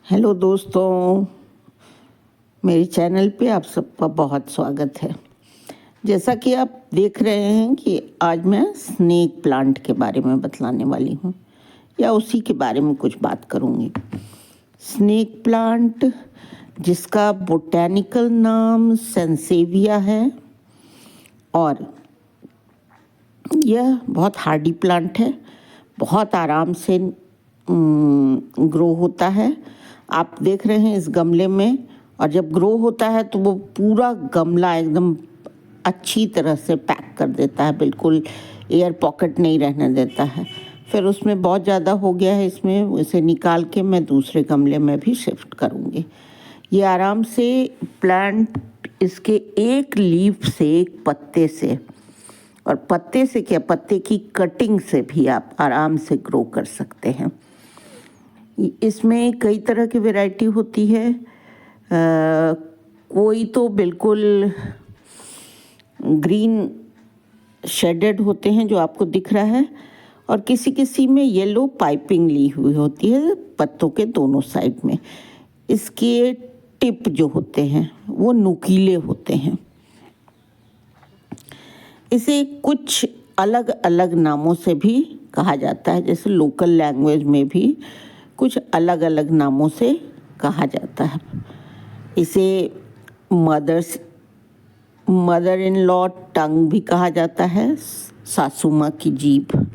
Hello दोस्तों, मेरे channel पे आप सबका बहुत स्वागत है। जैसा कि आप देख रहे हैं कि आज मैं स्नेक प्लांट के बारे में बतलाने वाली हूँ या उसी के बारे में कुछ बात करूँगी। स्नेक प्लांट, जिसका बोटैनिकल नाम सेंसेविया है, और यह बहुत हार्डी प्लांट है, बहुत आराम से ग्रो होता है। आप देख रहे हैं इस गमले में, और जब ग्रो होता है तो वो पूरा गमला एकदम अच्छी तरह से पैक कर देता है, बिल्कुल एयर पॉकेट नहीं रहने देता है। फिर उसमें बहुत ज़्यादा हो गया है, इसमें इसे निकाल के मैं दूसरे गमले में भी शिफ्ट करूँगी। ये आराम से प्लांट इसके एक लीफ से, एक पत्ते से, और पत्ते से क्या, पत्ते की कटिंग से भी आप आराम से ग्रो कर सकते हैं। इसमें कई तरह की वैरायटी होती है। कोई तो बिल्कुल ग्रीन शेडेड होते हैं जो आपको दिख रहा है, और किसी किसी में येलो पाइपिंग ली हुई होती है पत्तों के दोनों साइड में। इसके टिप जो होते हैं वो नुकीले होते हैं। इसे कुछ अलग अलग नामों से भी कहा जाता है, जैसे लोकल लैंग्वेज में भी कुछ अलग अलग नामों से कहा जाता है। इसे मदर इन लॉ टंग भी कहा जाता है, सासू माँ की जीभ।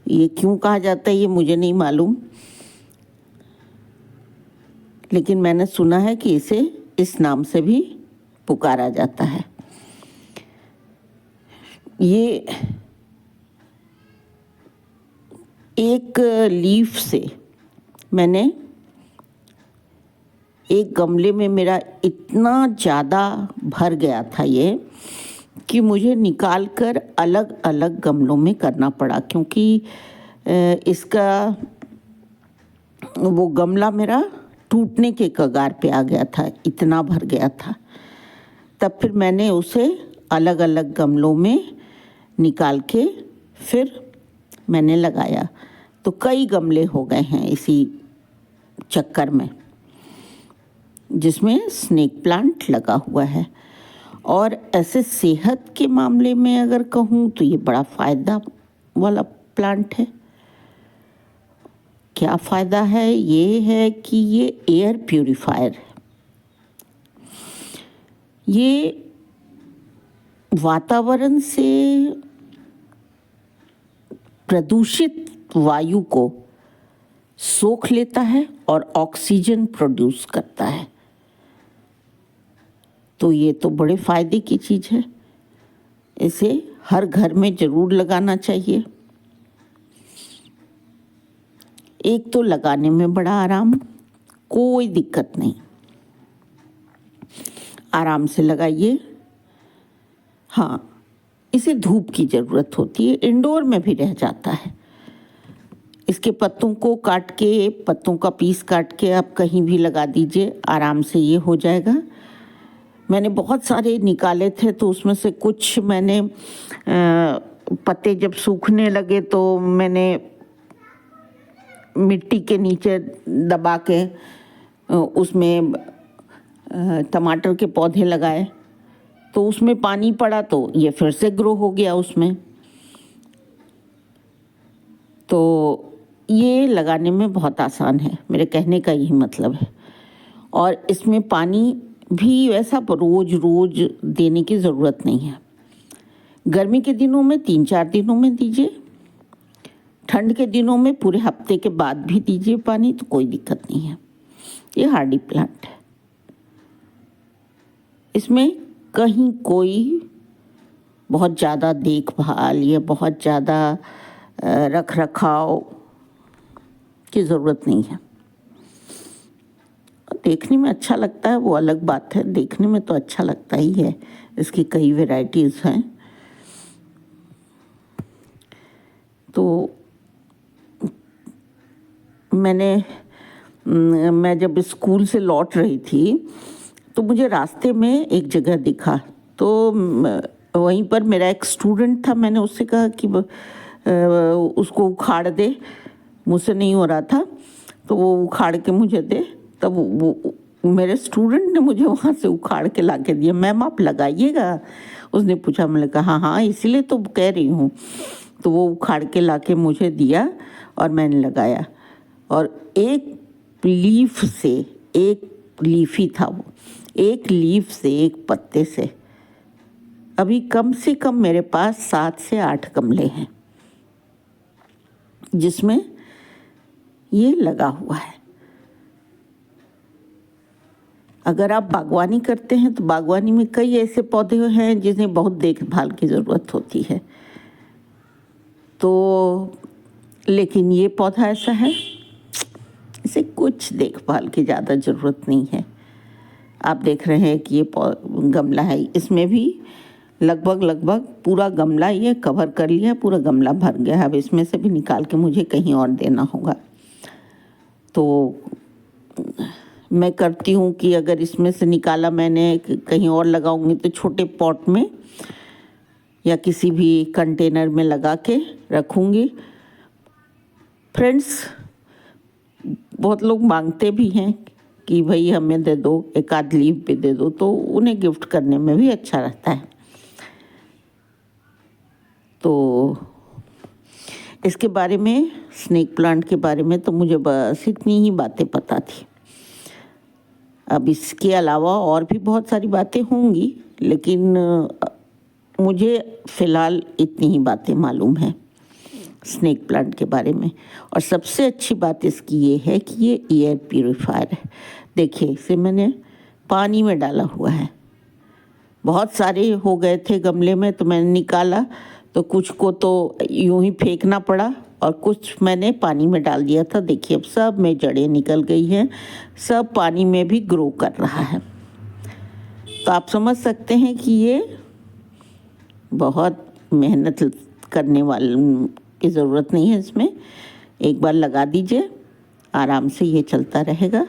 ये क्यों कहा जाता है ये मुझे नहीं मालूम, लेकिन मैंने सुना है कि इसे इस नाम से भी पुकारा जाता है। ये एक लीफ से मैंने एक गमले में, मेरा इतना ज़्यादा भर गया था ये कि मुझे निकाल कर अलग अलग गमलों में करना पड़ा, क्योंकि इसका वो गमला मेरा टूटने के कगार पे आ गया था, इतना भर गया था। तब फिर मैंने उसे अलग अलग गमलों में निकाल के फिर मैंने लगाया, तो कई गमले हो गए हैं इसी चक्कर में जिसमें स्नेक प्लांट लगा हुआ है। और ऐसे सेहत के मामले में अगर कहूँ तो ये बड़ा फ़ायदा वाला प्लांट है। क्या फ़ायदा है? ये है कि ये एयर प्यूरिफायर है। ये वातावरण से प्रदूषित वायु को सोख लेता है और ऑक्सीजन प्रोड्यूस करता है। तो ये तो बड़े फ़ायदे की चीज़ है। इसे हर घर में ज़रूर लगाना चाहिए। एक तो लगाने में बड़ा आराम, कोई दिक्कत नहीं, आराम से लगाइए। हाँ, इसे धूप की ज़रूरत होती है, इंडोर में भी रह जाता है। इसके पत्तों को काट के, पत्तों का पीस काट के आप कहीं भी लगा दीजिए, आराम से ये हो जाएगा। मैंने बहुत सारे निकाले थे, तो उसमें से कुछ मैंने पत्ते जब सूखने लगे तो मैंने मिट्टी के नीचे दबा के उसमें टमाटर के पौधे लगाए, तो उसमें पानी पड़ा तो ये फिर से ग्रो हो गया उसमें। तो ये लगाने में बहुत आसान है, मेरे कहने का यही मतलब है। और इसमें पानी भी वैसा रोज रोज देने की ज़रूरत नहीं है। गर्मी के दिनों में 3-4 दिनों में दीजिए, ठंड के दिनों में पूरे हफ्ते के बाद भी दीजिए पानी, तो कोई दिक्कत नहीं है। ये हार्डी प्लांट है, इसमें कहीं कोई बहुत ज़्यादा देखभाल या बहुत ज़्यादा रख रखाव की ज़रूरत नहीं है। देखने में अच्छा लगता है वो अलग बात है, देखने में तो अच्छा लगता ही है। इसकी कई वैरायटीज़ हैं। तो मैं जब स्कूल से लौट रही थी तो मुझे रास्ते में एक जगह दिखा, तो वहीं पर मेरा एक स्टूडेंट था। मैंने उससे कहा कि उसको उखाड़ दे, मुझसे नहीं हो रहा था, तो वो उखाड़ के मुझे दे। तब वो मेरे स्टूडेंट ने मुझे वहाँ से उखाड़ के ला के दिया। मैम आप लगाइएगा? उसने पूछा। मैंने कहा हाँ हाँ, इसीलिए तो कह रही हूँ। तो वो उखाड़ के ला के मुझे दिया और मैंने लगाया। और एक लीफ से, एक लीफ ही था वो, एक लीफ से, एक पत्ते से अभी कम से कम मेरे पास 7 से 8 गमले हैं जिसमें ये लगा हुआ है। अगर आप बागवानी करते हैं तो बागवानी में कई ऐसे पौधे हैं जिन्हें बहुत देखभाल की ज़रूरत होती है, तो लेकिन ये पौधा ऐसा है, इसे कुछ देखभाल की ज़्यादा ज़रूरत नहीं है। आप देख रहे हैं कि ये गमला है, इसमें भी लगभग पूरा गमला ये कवर कर लिया, पूरा गमला भर गया है। अब इसमें से भी निकाल के मुझे कहीं और देना होगा। तो मैं करती हूँ कि अगर इसमें से निकाला मैंने, कहीं और लगाऊंगी तो छोटे पॉट में या किसी भी कंटेनर में लगा के रखूँगी। फ्रेंड्स, बहुत लोग मांगते भी हैं कि भाई हमें दे दो, एक आध लीफ भी दे दो, तो उन्हें गिफ्ट करने में भी अच्छा रहता है। तो इसके बारे में, स्नेक प्लांट के बारे में तो मुझे बस इतनी ही बातें पता थी। अब इसके अलावा और भी बहुत सारी बातें होंगी, लेकिन मुझे फ़िलहाल इतनी ही बातें मालूम हैं स्नेक प्लांट के बारे में। और सबसे अच्छी बात इसकी ये है कि ये एयर प्यूरीफायर है। देखिए, इसे मैंने पानी में डाला हुआ है। बहुत सारे हो गए थे गमले में, तो मैंने निकाला, तो कुछ को तो यूं ही फेंकना पड़ा और कुछ मैंने पानी में डाल दिया था। देखिए, अब सब में जड़ें निकल गई हैं, सब पानी में भी ग्रो कर रहा है। तो आप समझ सकते हैं कि ये बहुत मेहनत करने वाले की ज़रूरत नहीं है इसमें। एक बार लगा दीजिए, आराम से ये चलता रहेगा।